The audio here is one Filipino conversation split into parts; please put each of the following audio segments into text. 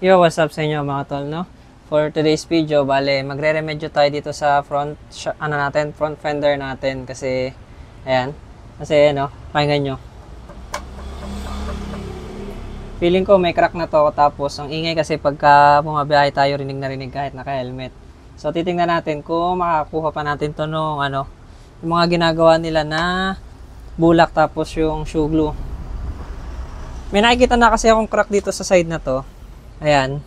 Yo, what's up sa inyo mga tol, no? For today's video, bale, magre-remedyo tayo dito sa front fender natin kasi, ayan, kasi pakinggan nyo. Feeling ko may crack na to, tapos ang ingay kasi pagka bumabiyahe tayo rinig na rinig kahit naka-helmet. So, titingnan natin kung makakuha pa natin to nung yung mga ginagawa nila na bulak tapos yung shoe glue. May nakikita na kasi akong crack dito sa side na to. Ayan.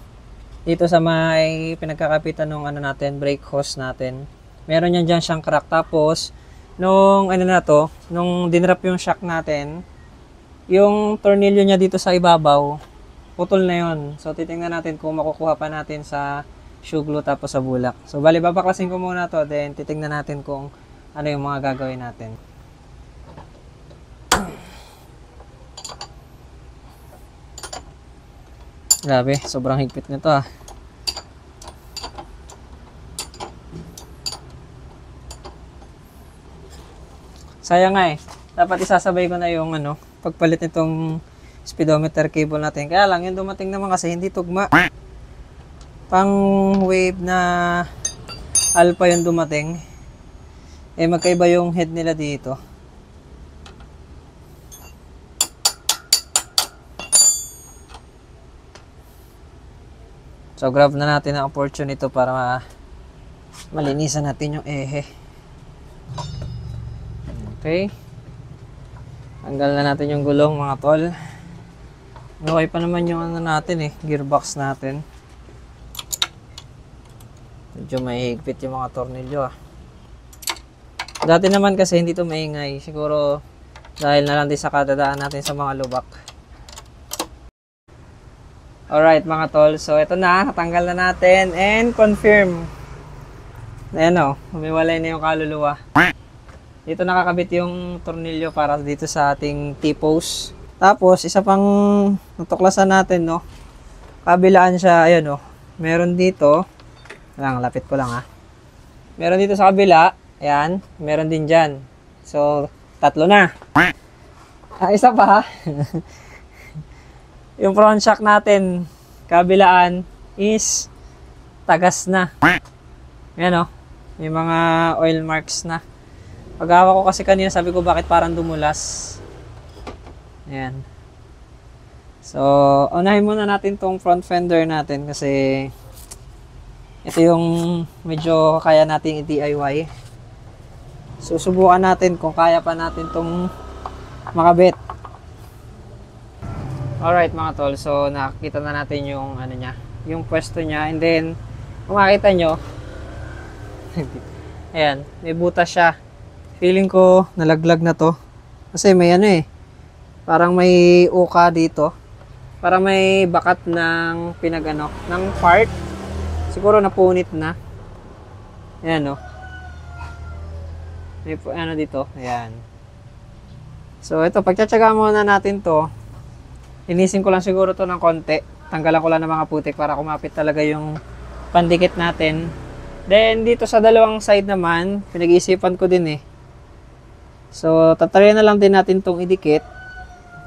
Dito sa may pinagkakapitan ng natin, brake hose natin. Meron yan dyan siyang crack. Tapos, nung nung dinrap yung shock natin, yung tornilyo niya dito sa ibabaw, putol na yon. So, titingnan natin kung makukuha pa natin sa shoe glue tapos sa bulak. So, bali, babaklasin ko muna to. Then, titingnan natin kung ano yung mga gagawin natin. Grabe, sobrang higpit nito ah. Sayang nga eh. Dapat isasabay ko na yung pagpalit nitong speedometer cable natin. Kaya lang, yung dumating naman kasi hindi tugma. Pang wave na alpha yung dumating. Eh magkaiba yung head nila dito. So, grab na natin ang opportunity para malinisan natin yung ehe. Okay. Tanggal na natin yung gulong mga tol. Okay pa naman yung natin gearbox natin. Medyo mahigpit yung mga tornilyo ah. Dati naman kasi hindi to maingay. Siguro dahil na lang din sa kadadaan natin sa mga lubak. Alright mga tol, so ito na, natanggal na natin and confirm. Ayan humiwalay na yung kaluluwa. Dito nakakabit yung tornilyo para dito sa ating T-post. Tapos, isa pang natuklasan natin, kabilaan siya, ayan meron dito. Lapit ko lang Meron dito sa kabila, ayan, meron din dyan. So, tatlo na. Isa pa yung front shock natin, kabilaan, is tagas na. Ayan may mga oil marks na. Pag-hawak ko kasi kanina, sabi ko bakit parang dumulas. Ayan. So, unahin muna natin tong front fender natin kasi ito yung medyo kaya nating i-DIY. So, subukan natin kung kaya pa natin tong makabit. Alright mga tol, so nakikita na natin yung niya, yung pwesto niya, and then kung makita nyo ayan, may butas siya. Feeling ko nalaglag na to kasi may parang may uka dito, para may bakat ng ng part, siguro napunit na. Ayan may dito, ayan. So ito, pagtsatsaga muna natin to. Linisin ko lang siguro to ng konti. Tanggalan ko lang ng mga putik para kumapit talaga yung pandikit natin. Then, dito sa dalawang side naman, pinag-iisipan ko din So, tatry na lang din natin tong idikit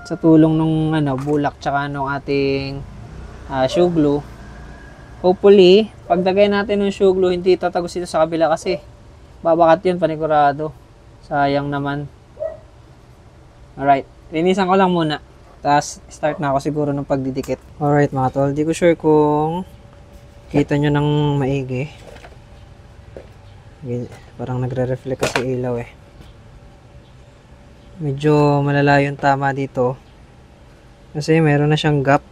sa tulong nung bulak tsaka nung ating shoe glue. Hopefully, pagdagay natin ng shoe glue, hindi tatagos dito sa kabila kasi babakat yun, panigurado. Sayang naman. Alright, linisan ko lang muna. Tapos, start na ako siguro ng pagdidikit. Alright mga tol, di ko sure kung kita nyo ng maigi. Parang nagre-reflect kasi ilaw Medyo malala yung tama dito. Kasi meron na siyang gap.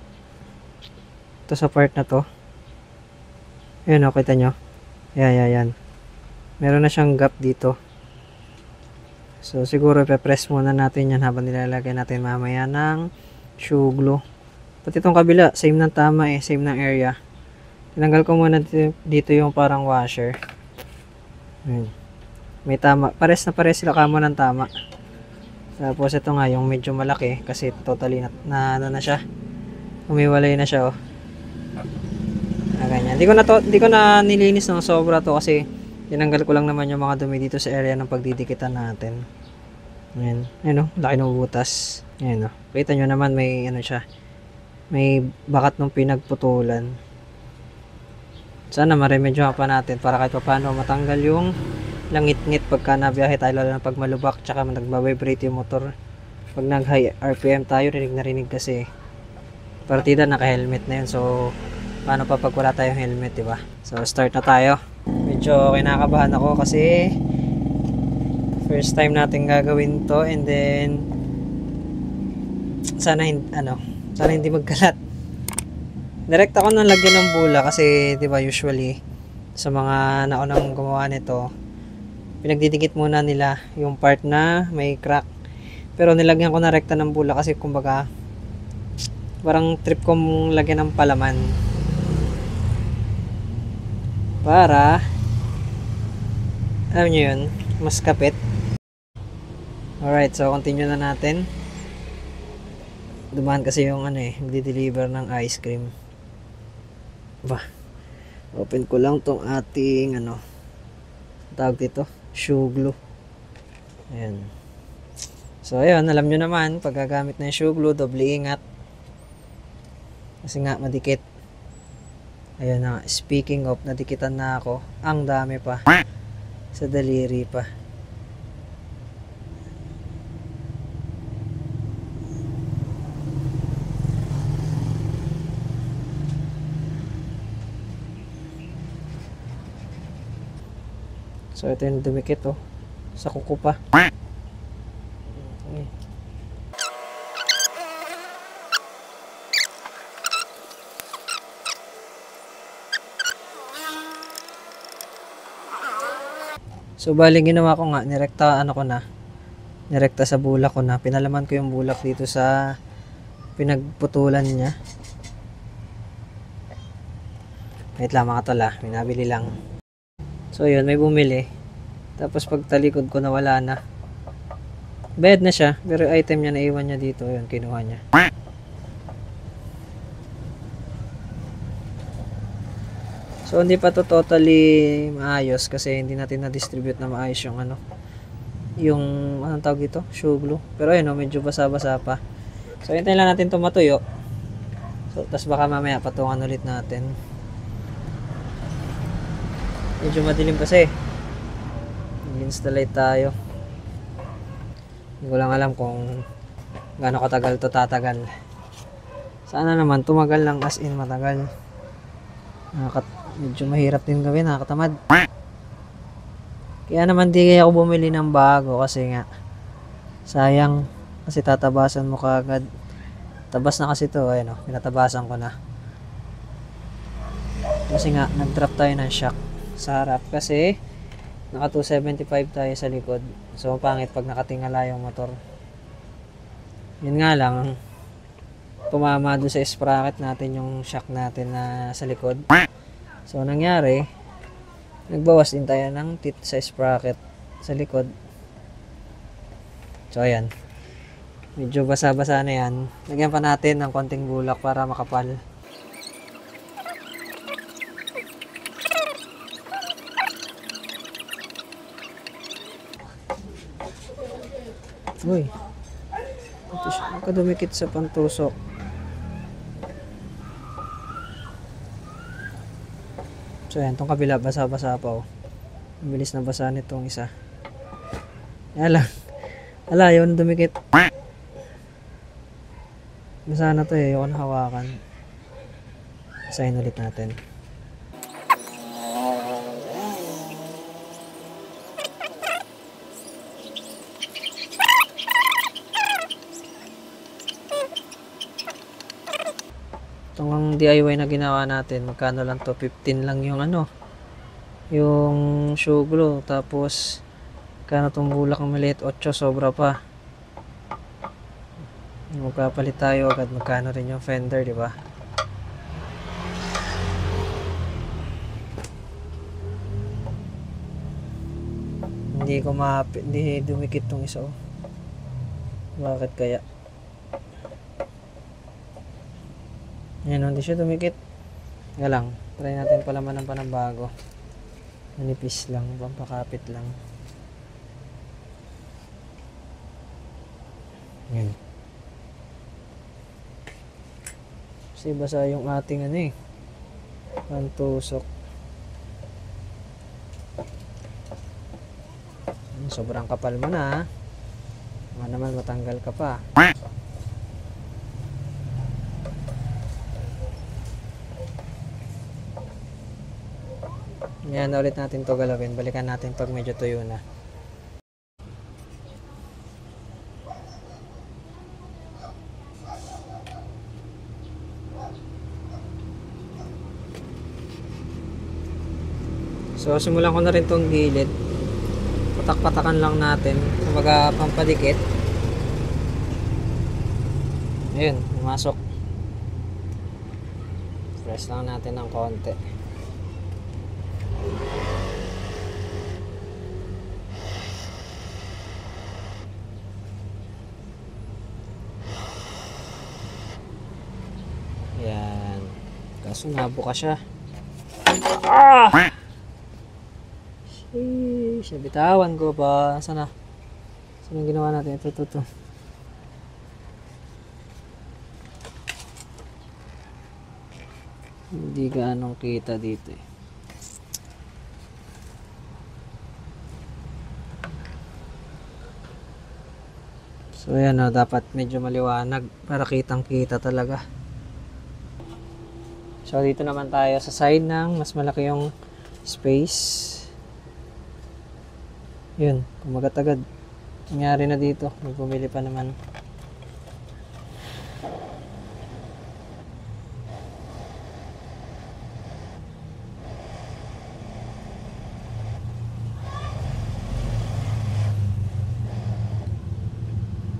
Ito sa part na to. Ayan kita nyo. Yan. Meron na siyang gap dito. So, siguro ipe-press muna natin yan habang nilalagay natin mamaya ng shoe glue. Pati itong kabila, same ng tama same ng area. Tinanggal ko muna dito yung parang washer. Ayan. May tama. Pares sila kamo ng tama. Tapos ito nga, yung medyo malaki kasi totally na siya. Umiwalay na siya ganyan. Di ko na nilinis ng sobra to kasi tinanggal ko lang naman yung mga dumi dito sa area ng pagdidikitan natin. Ayan, laki ng butas. Ayan Kita nyo naman may siya. may bakat nung pinagputulan. Sana maremedyohan pa natin para kahit paano matanggal yung langit-ngit pagka nabiyahe tayo, lalo na pag malubak tsaka nagbabibrate yung motor. Pag nag high RPM tayo, rinig na rinig kasi. Partida naka-helmet na yun, so paano pa pag wala tayong helmet, diba? So start na tayo. Medyo kinakabahan ako kasi first time natin gagawin to, and then sana hindi magkalat. Direct ako nang lagyan ng bula kasi 'di ba usually sa mga naunang gumawa nito, pinagdidikit muna nila yung part na may crack. Pero nilagyan ko na rekta ng bula kasi kumbaga parang trip kong lagyan ng palaman para alam nyo yun, mas kapit. Alright, so continue na natin. Dumaan kasi yung magdi-deliver ng ice cream. Open ko lang tong ating tawag dito, shoe glue. Ayan. So ayun, alam nyo naman, pag gagamit na yung shoe glue, doble ingat. Kasi nga madikit. Ayun na, speaking of, nadikitan na ako. Ang dami pa. Sa daliri pa. So ito yung dumikit sa kuko pa. Okay. So bali ginawa ko nga, nirekta sa bulak ko na. Pinalaman ko yung bulak dito sa pinagputulan niya. Wait lang mga tol, may nabili lang. So yun, may bumili. Tapos pag talikod ko nawala na. Bayad na siya, pero item niya naiwan niya dito. Yun, kinuha niya. So hindi pa to totally maayos kasi hindi natin na-distribute na maayos yung yung anong tawag ito? Shoe glue. Pero ayun medyo basa-basa pa. So hintayin lang natin ito matuyo. So tas baka mamaya patungan ulit natin. Medyo madilim kasi. Install light tayo. Hindi ko lang alam kung gaano katagal to tatagal. Sana naman tumagal lang as in matagal. Medyo mahirap din gawin, nakakatamad. Kaya naman di ako bumili ng bago kasi nga sayang, kasi tatabasan mo kaagad. Tabas na kasi to, ayun pinatabasan ko na. Kasi nga nag-drop tayo ng shock sa harap kasi naka 275 tayo sa likod. So pangit pag nakatingala yung motor. Yun nga lang, tumama doon sa sprocket natin yung shock natin na sa likod. So nangyari, nagbawas din tayo ng tit sa sprocket sa likod. So ayan, medyo basa-basa na yan. Lagyan pa natin ng konting bulak para makapal. Uy, nakadumikit sa pantusok. So yan, itong kabila basa-basa pa Mabilis na basa nitong isa. Yan lang. Ala, yun dumikit. Basa na to ayoko na hawakan. Basahin ulit natin. Itong DIY na ginawa natin, magkano lang to? 15 lang yung yung shoe glue. Tapos magkano tong bulak ng maliit? 8, sobra pa. Magpapalit tayo agad, magkano rin yung fender, di ba? Hindi dumikit tong isa Bakit kaya? Yan, hindi siya dumikit. Nga lang, try natin palamanan pa ng bago. Manipis lang, pampakapit lang. Yan. Kasi basa yung ating ano eh, pantusok. Sobrang kapal mo na. Baka naman matanggal ka pa. Yan na ulit natin to galawin. Balikan natin pag medyo tuyo na. So simulan ko na rin tong gilid. Patak-patakan lang natin. Kumbaga pampadikit. Ayun, pumasok. Press lang natin ng konti. Yan. Kaso nabuka siya. Ah! Sheesh, bitawan ko pa. Sana? Saan yung ginawa natin? Ito. Hindi gaanong kita dito eh. So ayan o, dapat medyo maliwanag para kitang kita talaga. So dito naman tayo sa side ng mas malaki yung space. Yun, kumagat-agad. Nangyari na dito, may pumili pa naman.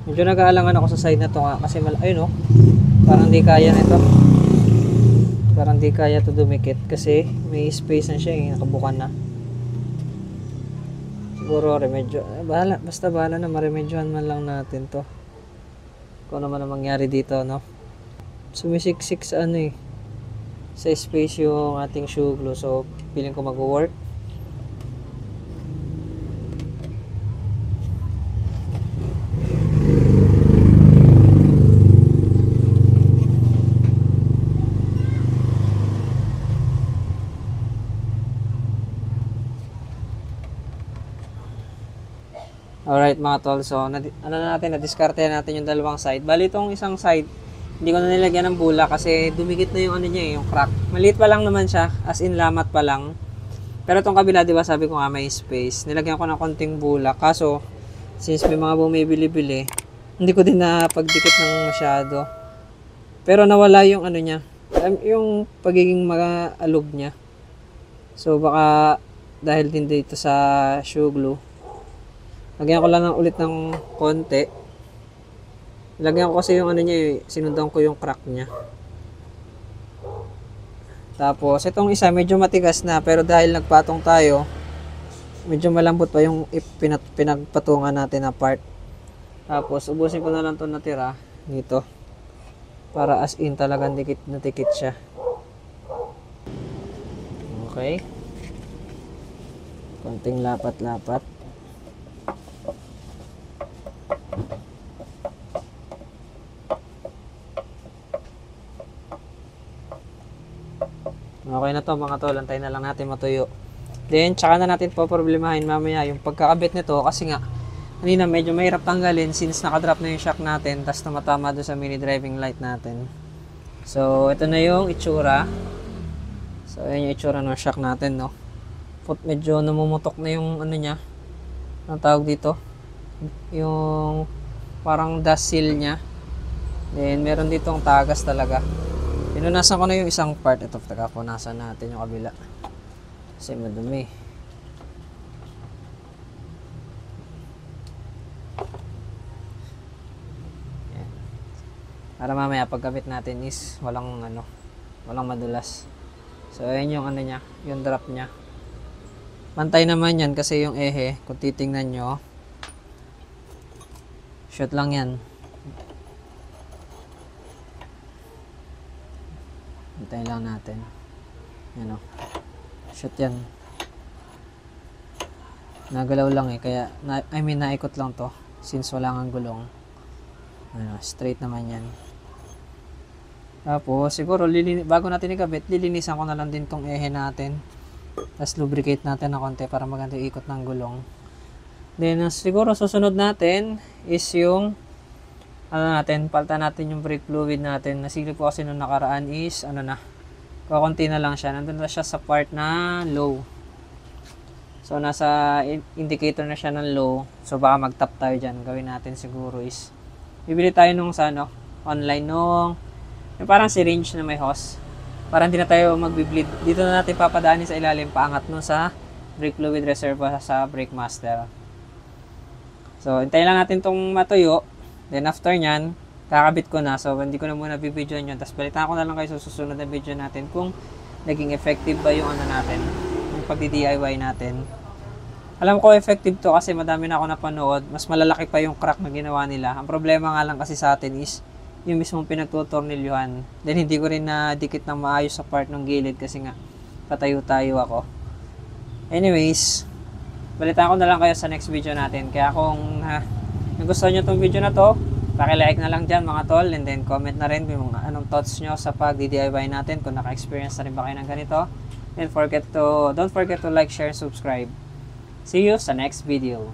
Medyo nag-aalangan ako sa side na to nga kasi ayun oh, parang di kaya nito. Parang di kaya to dumikit kasi may space na siya eh, nakabukan na. Siguro remedyo, basta bahala na, maremedyohan man lang natin to. Kung ano man ang mangyari dito, no? Sumisiksik sa ano eh, sa space yung ating shoe glue, so feeling ko mag-work. Alright mga tol, so na-discarte natin yung dalawang side. Bali itong isang side, hindi ko na nilagyan ng bula kasi dumikit na yung ano niya, yung crack. Maliit pa lang naman siya, as in lamat pa lang. Pero itong kabila, di ba sabi ko nga may space. Nilagyan ko ng konting bula, kaso since may mga bumibili-bili, hindi ko din na pagdikit ng masyado. Pero nawala yung ano niya, yung pagiging alog niya. So baka dahil din dito sa shoe glue, lagyan ko lang ulit ng konti. Lagyan ko kasi yung ano niya, sinundan ko yung crack niya. Tapos itong isa medyo matigas na, pero dahil nagpatong tayo, medyo malambot pa yung pinagpatungan natin na part. Tapos ubusin ko na lang to natira dito para as in talagang dikit na dikit siya. Okay, konting lapat-lapat. Okay na to mga tol, antayin na lang natin matuyo. Then tsaka na natin poproblemahin mamaya yung pagkakabit nito kasi nga kanina medyo mahirap tanggalin since nakadrop na yung shock natin tapos tumatama doon sa mini driving light natin. So ito na yung itsura. So ayan yung itsura ng shock natin, no. Medyo namumutok na yung ano niya, ang tawag dito, yung parang dust seal niya. Then meron ditong tagas talaga. Pinunasan ko na yung isang part. Ito, punasan natin yung kabila kasi madumi. Yan. Para mamaya pagkabit natin is walang madulas. So ayan yung ano niya, yung drop niya. Pantay naman yan kasi yung ehe, kung titingnan nyo, shoot lang yan. Hintayin lang natin. Yan o. Shoot yan. Nagalaw lang eh. Kaya, naikot lang to. Since wala nga gulong. Ano, straight naman yan. Tapos, siguro, bago natin ikabit, lilinisan ko na lang din tong ehe natin. Tapos, lubricate natin na konti para maganda yung ikot ng gulong. Then, siguro, susunod natin is yung, palitan natin yung brake fluid natin. Nasilip ko kasi nung nakaraan is, kakunti na lang siya. Nandun na siya sa part na low. So, nasa indicator na siya ng low. So, baka mag-top tayo dyan. Gawin natin siguro is, bibili tayo nung online nung, yung parang syringe na may hose. Para hindi na tayo mag-bleed. Dito na natin papadaanin sa ilalim, paangat nun sa brake fluid reservoir sa brake master. So, hintayin lang natin tong matuyo. Then, after nyan, kakabit ko na. So, hindi ko na muna bibidyoan yun. Tapos, balitan ko na lang kayo sa susunod na video natin kung naging effective ba yung natin, yung pagdi-DIY natin. Alam ko effective to kasi madami na ako napanood. Mas malalaki pa yung crack na ginawa nila. Ang problema nga lang kasi sa atin is yung mismong pinagtutornilyuhan. Then hindi ko rin na dikit ng maayos sa part ng gilid kasi nga patayo-tayo ako. Anyways, balitaan ko na lang kayo sa next video natin. Kaya kung nagustuhan nyo itong video na to, paki-like na lang dyan mga tol. And then comment na rin kung anong thoughts nyo sa pag-DIY natin. Kung naka-experience na rin ba kayo ng ganito. And don't forget to like, share, subscribe. See you sa next video.